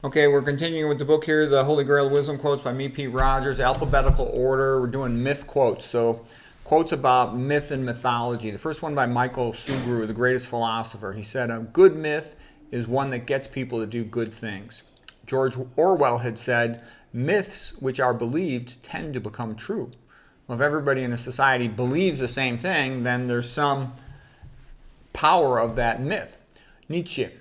Okay, we're continuing with the book here, The Holy Grail of Wisdom Quotes by me, Pete Rogers, alphabetical order. We're doing myth quotes. So, quotes about myth and mythology. The first one by Michael Sugru, the greatest philosopher. He said, a good myth is one that gets people to do good things. George Orwell had said, myths which are believed tend to become true. Well, if everybody in a society believes the same thing, then there's some power of that myth. Nietzsche.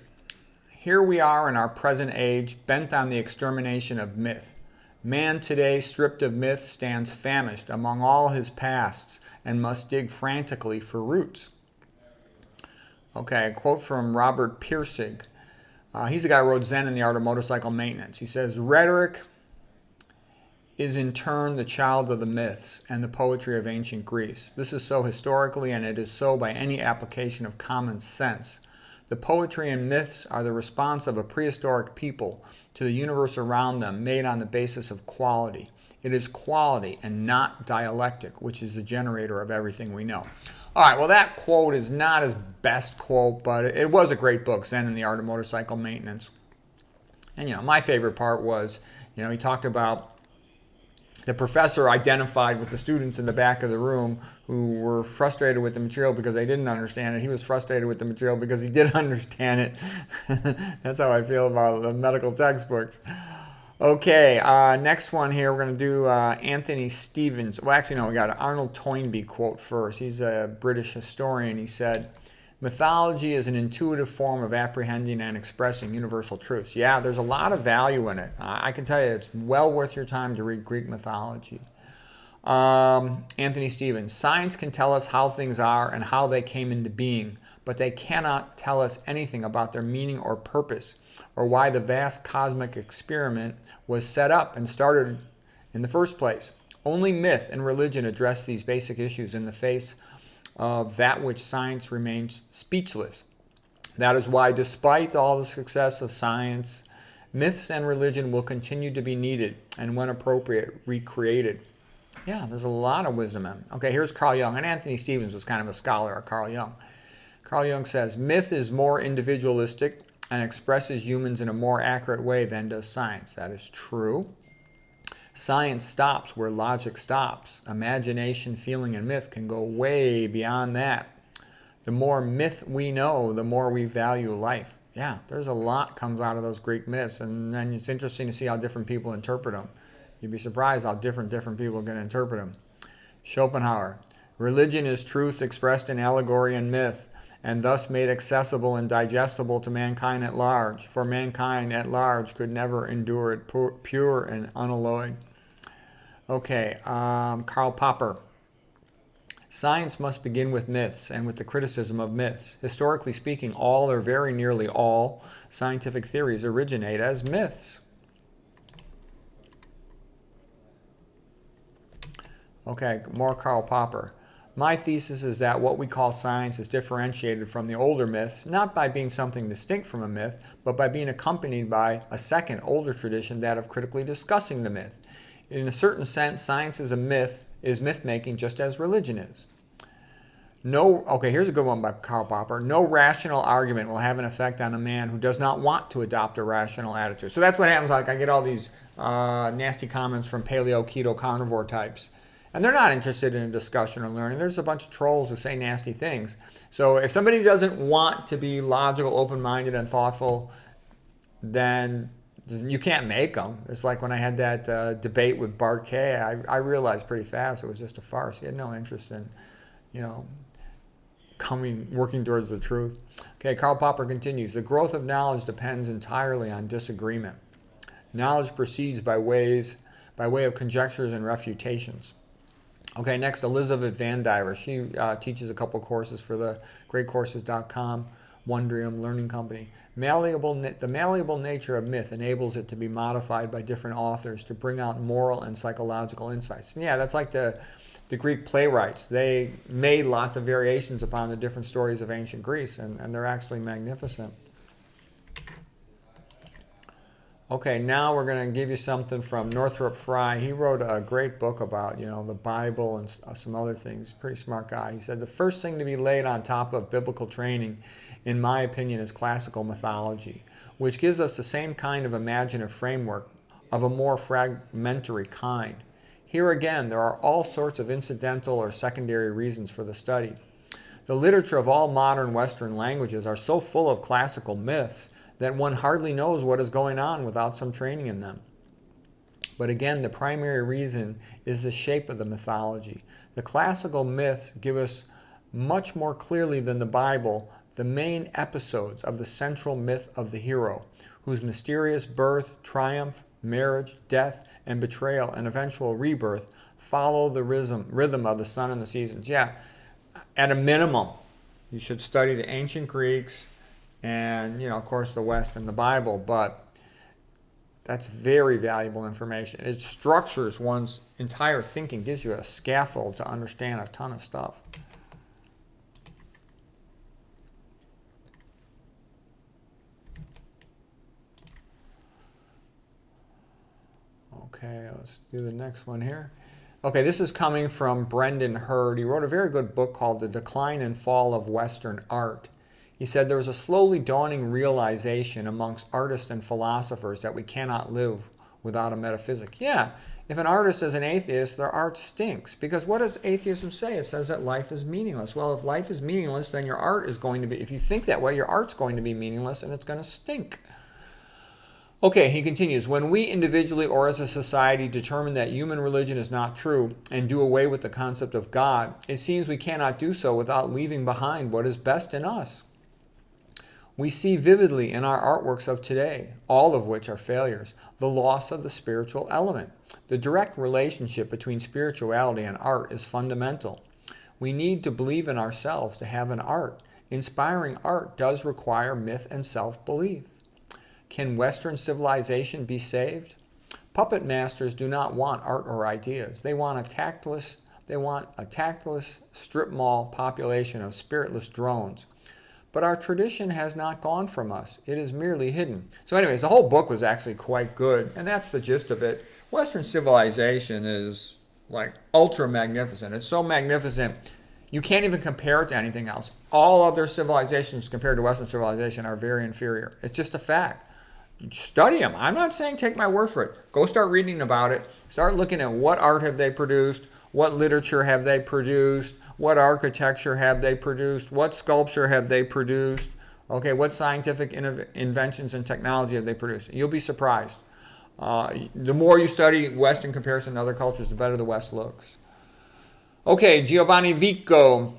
Here we are in our present age, bent on the extermination of myth. Man today, stripped of myth, stands famished among all his pasts and must dig frantically for roots. Okay, a quote from Robert Pirsig. He's the guy who wrote Zen and the Art of Motorcycle Maintenance. He says, rhetoric is in turn the child of the myths and the poetry of ancient Greece. This is so historically, and it is so by any application of common sense. The poetry and myths are the response of a prehistoric people to the universe around them, made on the basis of quality. It is quality and not dialectic, which is the generator of everything we know. All right, well, that quote is not his best quote, but it was a great book, Zen and the Art of Motorcycle Maintenance. And, my favorite part was, he talked about the professor identified with the students in the back of the room who were frustrated with the material because they didn't understand it. He was frustrated with the material because he did understand it. That's how I feel about the medical textbooks. Okay, next one here, we're going to do Anthony Stevens. Well, actually, no, we got an Arnold Toynbee quote first. He's a British historian. He said, mythology is an intuitive form of apprehending and expressing universal truths. Yeah, there's a lot of value in it. I can tell you it's well worth your time to read Greek mythology. Anthony Stevens, science can tell us how things are and how they came into being, but they cannot tell us anything about their meaning or purpose, or why the vast cosmic experiment was set up and started in the first place. Only myth and religion address these basic issues in the face of that which science remains speechless. That is why, despite all the success of science, myths and religion will continue to be needed and, when appropriate, recreated. Yeah, there's a lot of wisdom in it. Okay, here's Carl Jung. And Anthony Stevens was kind of a scholar of Carl Jung. Carl Jung says, myth is more individualistic and expresses humans in a more accurate way than does science. That is true. Science stops where logic stops. Imagination, feeling, and myth can go way beyond that. The more myth we know, the more we value life. Yeah, there's a lot comes out of those Greek myths, and then it's interesting to see how different people interpret them. You'd be surprised how different people are going to interpret them. Schopenhauer, religion is truth expressed in allegory and myth, and thus made accessible and digestible to mankind at large, for mankind at large could never endure it pure and unalloyed. Okay, Karl Popper. Science must begin with myths and with the criticism of myths. Historically speaking, all or very nearly all scientific theories originate as myths. Okay, more Karl Popper. My thesis is that what we call science is differentiated from the older myths, not by being something distinct from a myth, but by being accompanied by a second, older tradition, that of critically discussing the myth. In a certain sense, science is myth-making just as religion is. Here's a good one by Karl Popper. No rational argument will have an effect on a man who does not want to adopt a rational attitude. So that's what happens. Like, I get all these nasty comments from paleo, keto, carnivore types. And they're not interested in a discussion or learning. There's a bunch of trolls who say nasty things. So if somebody doesn't want to be logical, open-minded, and thoughtful, then you can't make them. It's like when I had that debate with Bart Kay. I realized pretty fast it was just a farce. He had no interest in, working towards the truth. Okay, Karl Popper continues. The growth of knowledge depends entirely on disagreement. Knowledge proceeds by way of conjectures and refutations. Okay, next, Elizabeth Van Diver. She teaches a couple courses for the greatcourses.com, Wondrium Learning Company. The malleable nature of myth enables it to be modified by different authors to bring out moral and psychological insights. And yeah, that's like the Greek playwrights. They made lots of variations upon the different stories of ancient Greece, and they're actually magnificent. Okay, now we're going to give you something from Northrop Frye. He wrote a great book about, the Bible and some other things. Pretty smart guy. He said the first thing to be laid on top of biblical training, in my opinion, is classical mythology, which gives us the same kind of imaginative framework of a more fragmentary kind. Here again, there are all sorts of incidental or secondary reasons for the study. The literature of all modern Western languages are so full of classical myths that one hardly knows what is going on without some training in them. But again, the primary reason is the shape of the mythology. The classical myths give us much more clearly than the Bible the main episodes of the central myth of the hero, whose mysterious birth, triumph, marriage, death, and betrayal, and eventual rebirth follow the rhythm of the sun and the seasons. Yeah, at a minimum, you should study the ancient Greeks and, of course, the West and the Bible, but that's very valuable information. It structures one's entire thinking, gives you a scaffold to understand a ton of stuff. Okay, let's do the next one here. Okay, this is coming from Brendan Hurd. He wrote a very good book called The Decline and Fall of Western Art. He said there was a slowly dawning realization amongst artists and philosophers that we cannot live without a metaphysic. Yeah, if an artist is an atheist, their art stinks. Because what does atheism say? It says that life is meaningless. Well, if life is meaningless, then your art is going to be, if you think that way, your art's going to be meaningless and it's going to stink. Okay, he continues, when we individually or as a society determine that human religion is not true and do away with the concept of God, it seems we cannot do so without leaving behind what is best in us. We see vividly in our artworks of today, all of which are failures, the loss of the spiritual element. The direct relationship between spirituality and art is fundamental. We need to believe in ourselves to have an art. Inspiring art does require myth and self-belief. Can Western civilization be saved? Puppet masters do not want art or ideas. They want a tactless strip mall population of spiritless drones. But our tradition has not gone from us. It is merely hidden. So anyways, the whole book was actually quite good, and that's the gist of it. Western civilization is like ultra magnificent. It's so magnificent, you can't even compare it to anything else. All other civilizations compared to Western civilization are very inferior. It's just a fact. Study them. I'm not saying take my word for it. Go start reading about it. Start looking at what art have they produced, what literature have they produced, what architecture have they produced, what sculpture have they produced, okay, what scientific inventions and technology have they produced. You'll be surprised. The more you study West in comparison to other cultures, the better the West looks. Okay, Giovanni Vico.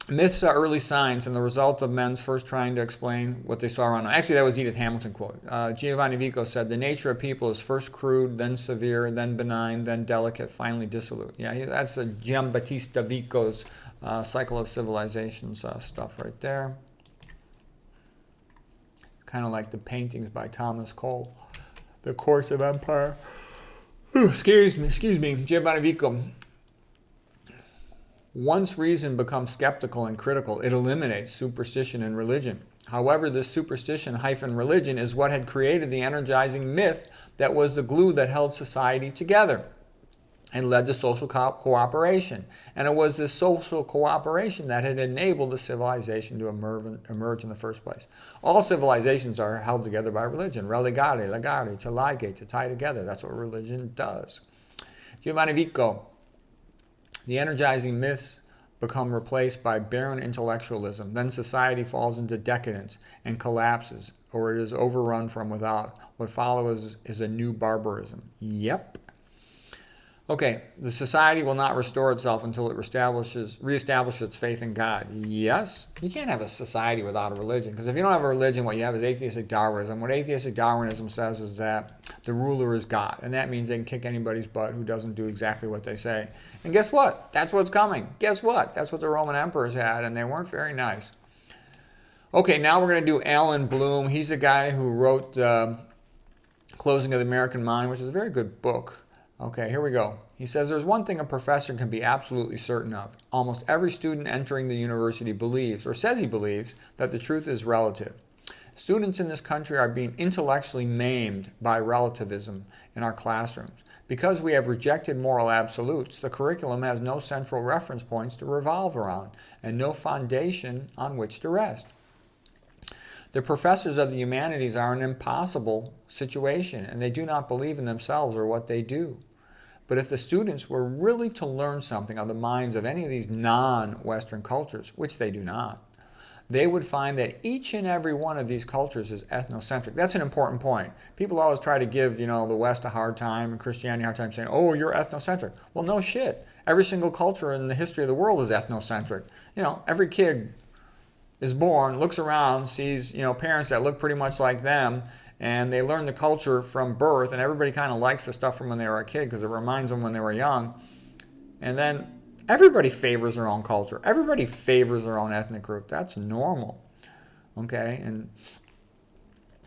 Myths are early science and the result of men's first trying to explain what they saw around them. Actually, that was Edith Hamilton quote. Giovanni Vico said, the nature of people is first crude, then severe, then benign, then delicate, finally dissolute. Yeah, that's Giambattista Vico's Cycle of Civilizations stuff right there. Kind of like the paintings by Thomas Cole. The Course of Empire. Excuse me, Giovanni Vico. Once reason becomes skeptical and critical, it eliminates superstition and religion. However, this superstition-religion is what had created the energizing myth that was the glue that held society together and led to social cooperation. And it was this social cooperation that had enabled the civilization to emerge in the first place. All civilizations are held together by religion. Religare, legare, to ligate, to tie together. That's what religion does. Giovanni Vico. The energizing myths become replaced by barren intellectualism. Then society falls into decadence and collapses, or it is overrun from without. What follows is a new barbarism. Yep. Okay, the society will not restore itself until it reestablishes its faith in God. Yes, you can't have a society without a religion, because if you don't have a religion, what you have is atheistic Darwinism. What atheistic Darwinism says is that the ruler is God, and that means they can kick anybody's butt who doesn't do exactly what they say. And guess what? That's what's coming. Guess what? That's what the Roman emperors had, and they weren't very nice. Okay, now we're going to do Alan Bloom. He's the guy who wrote Closing of the American Mind, which is a very good book. Okay, here we go. He says, there's one thing a professor can be absolutely certain of. Almost every student entering the university believes, or says he believes, that the truth is relative. Students in this country are being intellectually maimed by relativism in our classrooms. Because we have rejected moral absolutes, the curriculum has no central reference points to revolve around and no foundation on which to rest. The professors of the humanities are in an impossible situation, and they do not believe in themselves or what they do. But if the students were really to learn something of the minds of any of these non-Western cultures, which they do not, they would find that each and every one of these cultures is ethnocentric. That's an important point. People always try to give, the West a hard time and Christianity a hard time saying, oh, you're ethnocentric. Well, no shit. Every single culture in the history of the world is ethnocentric. Every kid is born, looks around, sees, parents that look pretty much like them, and they learn the culture from birth, and everybody kind of likes the stuff from when they were a kid because it reminds them when they were young. And then everybody favors their own culture. Everybody favors their own ethnic group. That's normal. Okay? And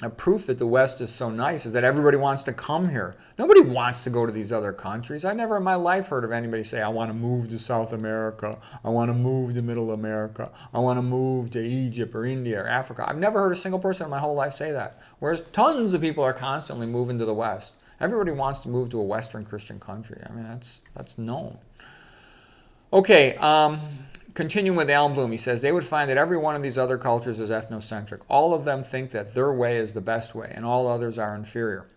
a proof that the West is so nice is that everybody wants to come here. Nobody wants to go to these other countries. I never in my life heard of anybody say, I want to move to South America. I want to move to Middle America. I want to move to Egypt or India or Africa. I've never heard a single person in my whole life say that. Whereas tons of people are constantly moving to the West. Everybody wants to move to a Western Christian country. I mean, that's known. Okay, continuing with Alan Bloom, he says, they would find that every one of these other cultures is ethnocentric. All of them think that their way is the best way, and all others are inferior.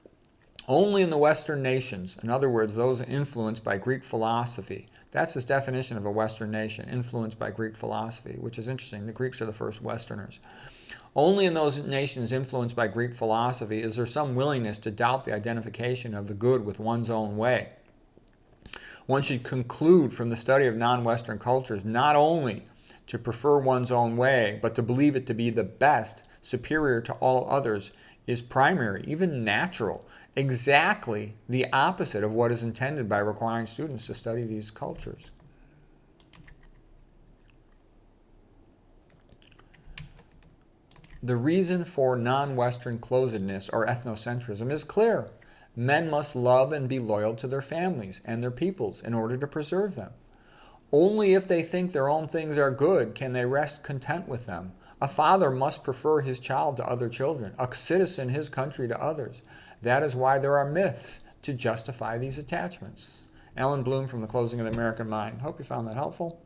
Only in the Western nations, in other words, those influenced by Greek philosophy, that's his definition of a Western nation, influenced by Greek philosophy, which is interesting. The Greeks are the first Westerners. Only in those nations influenced by Greek philosophy is there some willingness to doubt the identification of the good with one's own way. One should conclude from the study of non-Western cultures not only to prefer one's own way, but to believe it to be the best, superior to all others, is primary, even natural, exactly the opposite of what is intended by requiring students to study these cultures. The reason for non-Western closedness or ethnocentrism is clear. Men must love and be loyal to their families and their peoples in order to preserve them. Only if they think their own things are good can they rest content with them. A father must prefer his child to other children, a citizen his country to others. That is why there are myths to justify these attachments. Alan Bloom from The Closing of the American Mind. Hope you found that helpful.